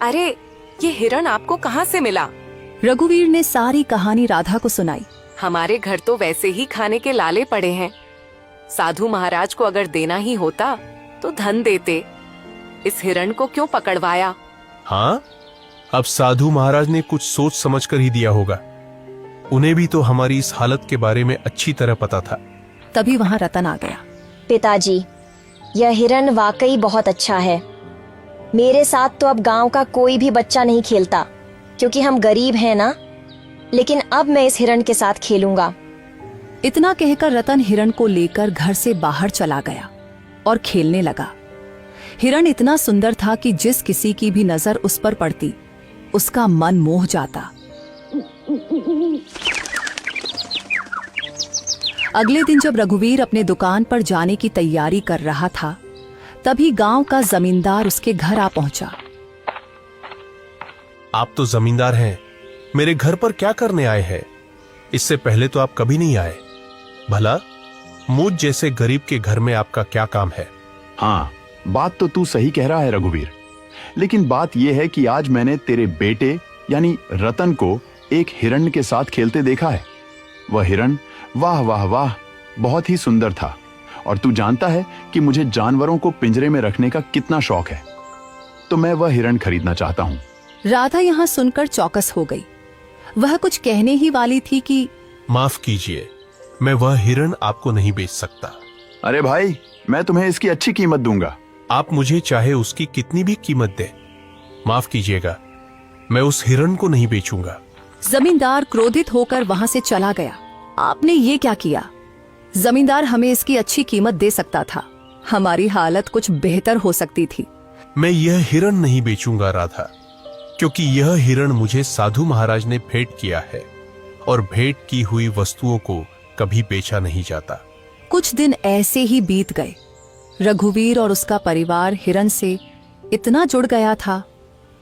अरे, ये हिरण आपको कहाँ से मिला? रघुवीर ने सारी कहानी राधा को सुनाई। हमारे घर तो वैसे ही खाने के लाले पड़े हैं। साधु महाराज को अगर देना ही होता तो धन देते। इस हिरण को क्यों पकड़वाया? हाँ, अब साधु महाराज ने कुछ सोच समझकर ही दिया होगा। उन्हें भी तो हमारी इस हालत के बारे में अच्छी तरह पता था। तभी वहाँ रतन आ गया। पिताजी, यह हिरण वाकई बहुत अच्छा है। मेरे साथ तो अब गांव का कोई भी बच्चा नहीं खेलता, क्योंकि हम गरीब हैं ना। लेकिन अब मैं इस हिरण के साथ खेलूंगा। इतना कहकर रतन हिरण को लेकर घर से बाहर चला गया और खेलने लगा। हिरण इतना सुंदर था कि जिस किसी की भी नजर उस पर पड़ती, उसका मन मोह जाता। अगले दिन जब रघुवीर अपने दुकान पर जाने की तैयारी कर रहा था, तभी गांव का जमींदार उसके घर आ पहुंचा। आप तो जमींदार हैं, मेरे घर पर क्या करने आए हैं? इससे पहले तो आप कभी नहीं आए। भला मुझ जैसे गरीब के घर में आपका क्या काम है? हाँ, बात तो तू सही कह रहा है रघुवीर, लेकिन बात यह है कि आज मैंने तेरे बेटे यानी रतन को एक हिरण के साथ खेलते देखा है। वह हिरण वाह वाह वाह बहुत ही सुंदर था। और तू जानता है कि मुझे जानवरों को पिंजरे में रखने का कितना शौक है, तो मैं वह हिरण खरीदना चाहता हूँ। राधा यहाँ सुनकर चौकस हो गई। वह कुछ कहने ही वाली थी कि माफ कीजिए, मैं वह हिरण आपको नहीं बेच सकता। अरे भाई, मैं तुम्हें इसकी अच्छी कीमत दूंगा। आप मुझे चाहे उसकी कितनी भी कीमत दे, माफ कीजिएगा, मैं उस हिरण को नहीं बेचूंगा। जमींदार क्रोधित होकर वहां से चला गया। आपने ये क्या किया? जमींदार हमें इसकी अच्छी कीमत दे सकता था। हमारी हालत कुछ बेहतर हो सकती थी। मैं यह हिरण नहीं बेचूंगा राधा, क्योंकि यह हिरण मुझे साधु महाराज ने भेंट किया है और भेंट की हुई वस्तुओं को कभी बेचा नहीं जाता। कुछ दिन ऐसे ही बीत गए। रघुवीर और उसका परिवार हिरण से इतना जुड़ गया था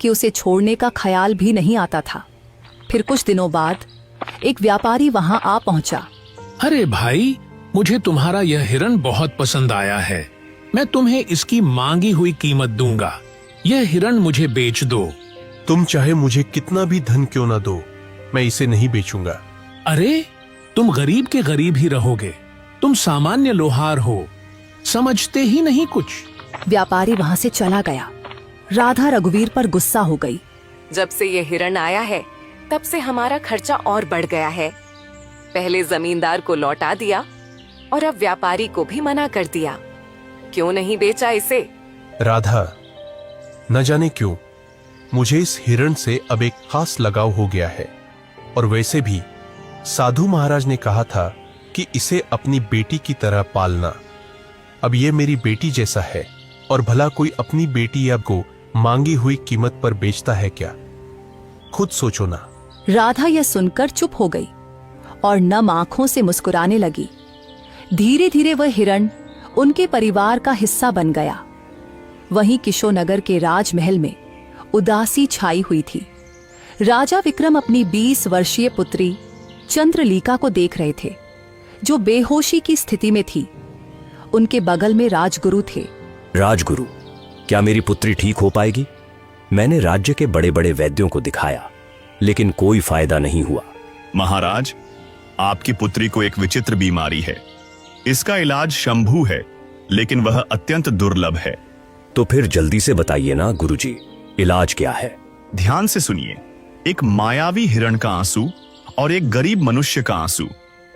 कि उसे छोड़ने का ख्याल भी नहीं आता था। फिर कुछ दिनों बाद एक व्यापारी वहां आ पहुंचा। अरे भाई, मुझे तुम्हारा यह हिरण बहुत पसंद आया है। मैं तुम्हें इसकी मांगी हुई कीमत दूंगा। यह हिरण मुझे बेच दो। तुम चाहे मुझे कितना भी धन क्यों ना दो, मैं इसे नहीं बेचूंगा। अरे, तुम गरीब के गरीब ही रहोगे। तुम सामान्य लोहार हो, समझते ही नहीं कुछ। व्यापारी वहां से चला गया। राधा रघुवीर पर गुस्सा हो गई। जब से ये हिरण आया है, तब से हमारा खर्चा और बढ़ गया है। पहले जमींदार को लौटा दिया और अब व्यापारी को भी मना कर दिया। क्यों नहीं बेचा इसे? राधा, न जाने क्यों मुझे इस हिरण से अब एक खास लगाव हो गया है। और वैसे भी साधु महाराज ने कहा था कि इसे अपनी बेटी की तरह पालना। अब ये मेरी बेटी जैसा है, और भला कोई अपनी बेटी या को मांगी हुई कीमत पर बेचता है क्या? खुद सोचो ना। राधा यह सुनकर चुप हो गई और नम आंखों से मुस्कुराने लगी। धीरे धीरे वह हिरण उनके परिवार का हिस्सा बन गया। वहीं किशोनगर के राजमहल में उदासी छाई हुई थी। राजा विक्रम अपनी 20 वर्षीय पुत्री चंद्रलीका को देख रहे थे, जो बेहोशी की स्थिति में थी। उनके बगल में राजगुरु थे। राजगुरु, क्या मेरी पुत्री ठीक हो पाएगी? मैंने राज्य के बड़े बड़े वैद्यों को दिखाया, लेकिन कोई फायदा नहीं हुआ। महाराज, आपकी पुत्री को एक विचित्र बीमारी है। इसका इलाज शंभू है, लेकिन वह अत्यंत दुर्लभ है। तो फिर जल्दी से बताइए ना गुरुजी, इलाज क्या है? ध्यान से सुनिए। एक मायावी हिरण का आंसू और एक गरीब मनुष्य का आंसू,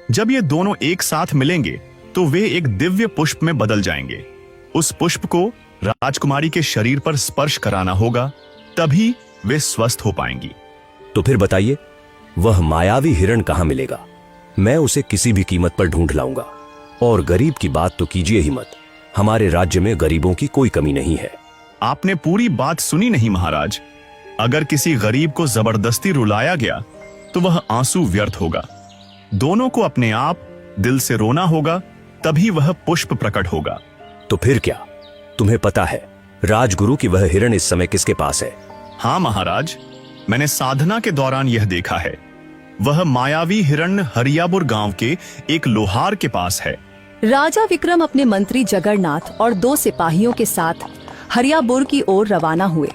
जब ये दोनों एक साथ मिलेंगे तो वे एक दिव्य पुष्प में बदल जाएंगे। उस पुष्प को राजकुमारी के शरीर पर स्पर्श कराना होगा, तभी वे स्वस्थ हो पाएंगी। तो फिर बताइए, वह मायावी हिरण कहाँ मिलेगा? मैं उसे किसी भी कीमत पर ढूंढ लाऊंगा। और गरीब की बात तो कीजिए ही मत। हमारे राज्य में गरीबों की कोई कमी नहीं है। आपने पूरी बात सुनी नहीं महाराज। अगर किसी गरीब को जबरदस्ती रुलाया गया तो वह आंसू व्यर्थ होगा। दोनों को अपने आप दिल से रोना होगा, तभी वह पुष्प प्रकट होगा। तो फिर क्या? तुम्हें पता है राजगुरु की वह हिरण इस समय किसके पास है? हाँ महाराज, मैंने साधना के दौरान यह देखा है। वह मायावी हिरण हरियापुर गांव के एक लोहार के पास है। राजा विक्रम अपने मंत्री जगन्नाथ और 2 सिपाहियों के साथ हरियापुर की ओर रवाना हुए।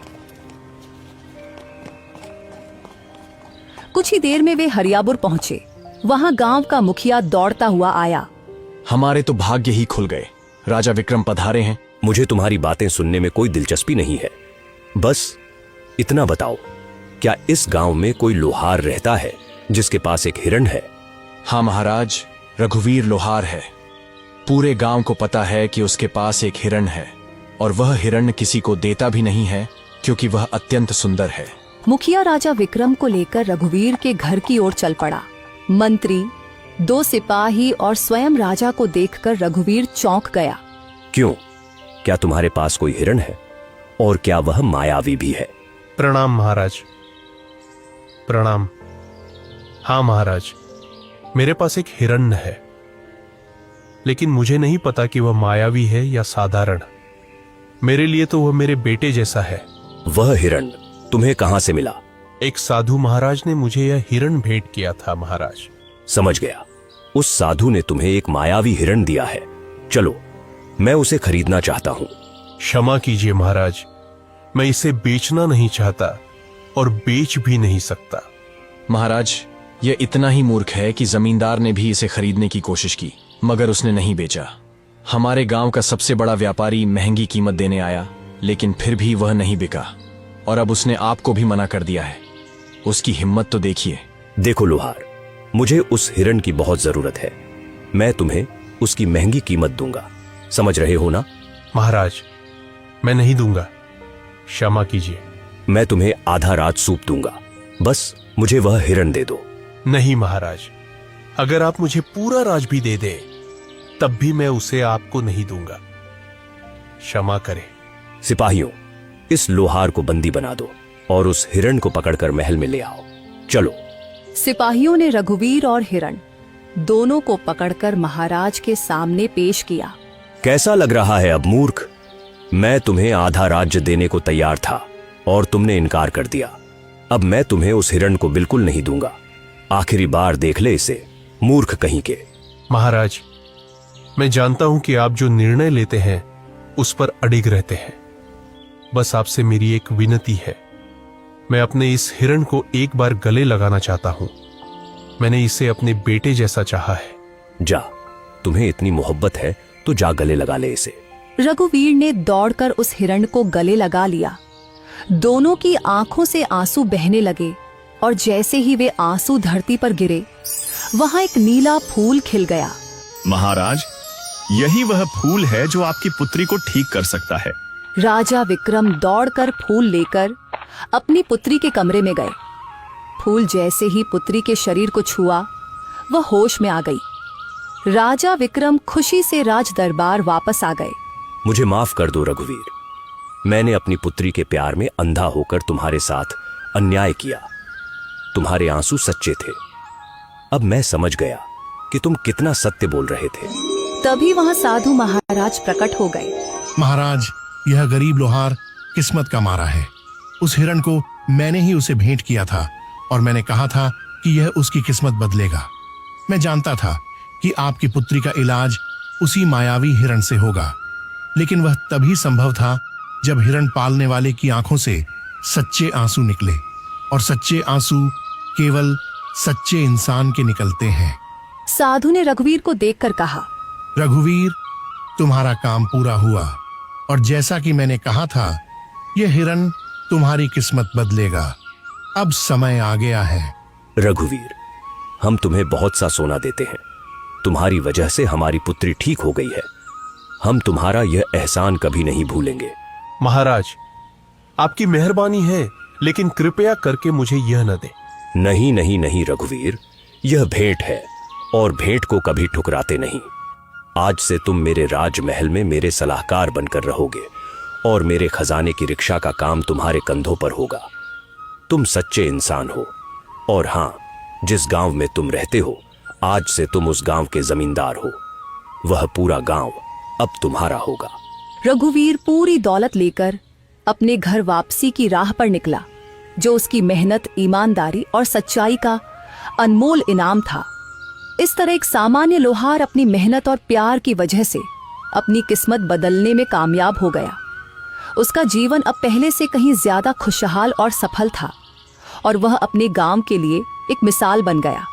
कुछ ही देर में वे हरियापुर पहुंचे। वहां गांव का मुखिया दौड़ता हुआ आया। हमारे तो भाग्य ही खुल गए, राजा विक्रम पधारे हैं। मुझे तुम्हारी बातें सुनने में कोई दिलचस्पी नहीं है। बस इतना बताओ, क्या इस गांव में कोई लोहार रहता है जिसके पास एक हिरण है? हाँ महाराज, रघुवीर लोहार है। पूरे गांव को पता है कि उसके पास एक हिरण है, और वह हिरण किसी को देता भी नहीं है क्योंकि वह अत्यंत सुंदर है। मुखिया राजा विक्रम को लेकर रघुवीर के घर की ओर चल पड़ा। मंत्री, 2 सिपाही और स्वयं राजा को देखकर रघुवीर चौंक गया। क्यों? क्या तुम्हारे पास कोई हिरण है? और क्या वह मायावी भी है? प्रणाम महाराज, प्रणाम। हाँ महाराज, मेरे पास एक हिरण है, लेकिन मुझे नहीं पता कि वह मायावी है या साधारण। मेरे लिए तो वह मेरे बेटे जैसा है। वह हिरण तुम्हें कहां से मिला? एक साधु महाराज ने मुझे यह हिरण भेंट किया था महाराज। समझ गया। उस साधु ने तुम्हें एक मायावी हिरण दिया है। चलो, मैं उसे खरीदना चाहता हूं। क्षमा कीजिए महाराज, मैं इसे बेचना नहीं चाहता और बेच भी नहीं सकता। महाराज, यह इतना ही मूर्ख है कि जमींदार ने भी इसे खरीदने की कोशिश की, मगर उसने नहीं बेचा। हमारे गांव का सबसे बड़ा व्यापारी महंगी कीमत देने आया, लेकिन फिर भी वह नहीं बिका, और अब उसने आपको भी मना कर दिया है। उसकी हिम्मत तो देखिए। देखो लोहार, मुझे उस हिरण की बहुत जरूरत है। मैं तुम्हें उसकी महंगी कीमत दूंगा, समझ रहे हो ना? महाराज, मैं नहीं दूंगा, क्षमा कीजिए। मैं तुम्हें आधा राज सूप दूंगा, बस मुझे वह हिरण दे दो। नहीं महाराज, अगर आप मुझे पूरा राज भी दे दे तब भी मैं उसे आपको नहीं दूंगा, क्षमा करें। सिपाहियों, इस लोहार को बंदी बना दो और उस हिरण को पकड़कर महल में ले आओ। चलो। सिपाहियों ने रघुवीर और हिरण दोनों को पकड़कर महाराज के सामने पेश किया। कैसा लग रहा है अब मूर्ख? मैं तुम्हें आधा राज्य देने को तैयार था और तुमने इनकार कर दिया। अब मैं तुम्हें उस हिरण को बिल्कुल नहीं दूंगा। आखिरी बार देख ले इसे, मूर्ख कहीं के। महाराज, मैं जानता हूं कि आप जो निर्णय लेते हैं उस पर अडिग रहते हैं। बस आपसे मेरी एक विनती है, मैं अपने इस हिरण को एक बार गले लगाना चाहता हूं। मैंने इसे अपने बेटे जैसा चाहा है। जा, तुम्हें इतनी मोहब्बत है तो जा गले लगा ले इसे। रघुवीर ने दौड़कर उस हिरण को गले लगा लिया। दोनों की आंखों से आंसू बहने लगे, और जैसे ही वे आंसू धरती पर गिरे, वहां एक नीला फूल खिल गया। महाराज, यही वह फूल है जो आपकी पुत्री को ठीक कर सकता है। राजा विक्रम दौड़कर फूल लेकर अपनी पुत्री के कमरे में गए। फूल जैसे ही पुत्री के शरीर को छुआ, वह होश में आ गई। राजा विक्रम खुशी से राज दरबार वापस आ गए। मुझे माफ कर दो रघुवीर, मैंने अपनी पुत्री के प्यार में अंधा होकर तुम्हारे साथ अन्याय किया। तुम्हारे आंसू सच्चे थे। अब मैं समझ गया कि तुम कितना सत्य बोल रहे थे। तभी वहां साधु महाराज प्रकट हो गए। महाराज, यह गरीब लोहार किस्मत का मारा है। उस हिरण को मैंने ही उसे भेंट किया था, और मैंने कहा था कि यह उसकी किस्मत बदलेगा। मैं जानता था कि आपकी पुत्री का इलाज उसी मायावी हिरण से होगा, लेकिन वह तभी संभव था जब हिरण पालने वाले की आंखों से सच्चे आंसू निकले, और सच्चे आंसू केवल सच्चे इंसान के निकलते हैं। साधु ने रघुवीर को देखकर कहा, रघुवीर, तुम्हारा काम पूरा हुआ, और जैसा कि मैंने कहा था, यह हिरण तुम्हारी किस्मत बदलेगा। अब समय आ गया है। रघुवीर, हम तुम्हें बहुत सा सोना देते हैं। तुम्हारी वजह से हमारी पुत्री ठीक हो गई है। हम तुम्हारा यह एहसान कभी नहीं भूलेंगे। महाराज, आपकी मेहरबानी है, लेकिन कृपया करके मुझे यह न दे। नहीं नहीं नहीं रघुवीर, यह भेंट है, और भेंट को कभी ठुकराते नहीं। आज से तुम मेरे राजमहल में मेरे सलाहकार बनकर रहोगे, और मेरे खजाने की रिक्शा का काम तुम्हारे कंधों पर होगा। तुम सच्चे इंसान हो, और हाँ, जिस गांव में तुम रहते हो, आज से तुम उस गांव के जमींदार हो। वह पूरा गांव अब तुम्हारा होगा। रघुवीर पूरी दौलत लेकर अपने घर वापसी की राह पर निकला, जो उसकी मेहनत, ईमानदारी और सच्चाई का अनमोल इनाम था। इस तरह एक सामान्य लोहार अपनी मेहनत और प्यार की वजह से अपनी किस्मत बदलने में कामयाब हो गया। उसका जीवन अब पहले से कहीं ज्यादा खुशहाल और सफल था, और वह अपने गांव के लिए एक मिसाल बन गया।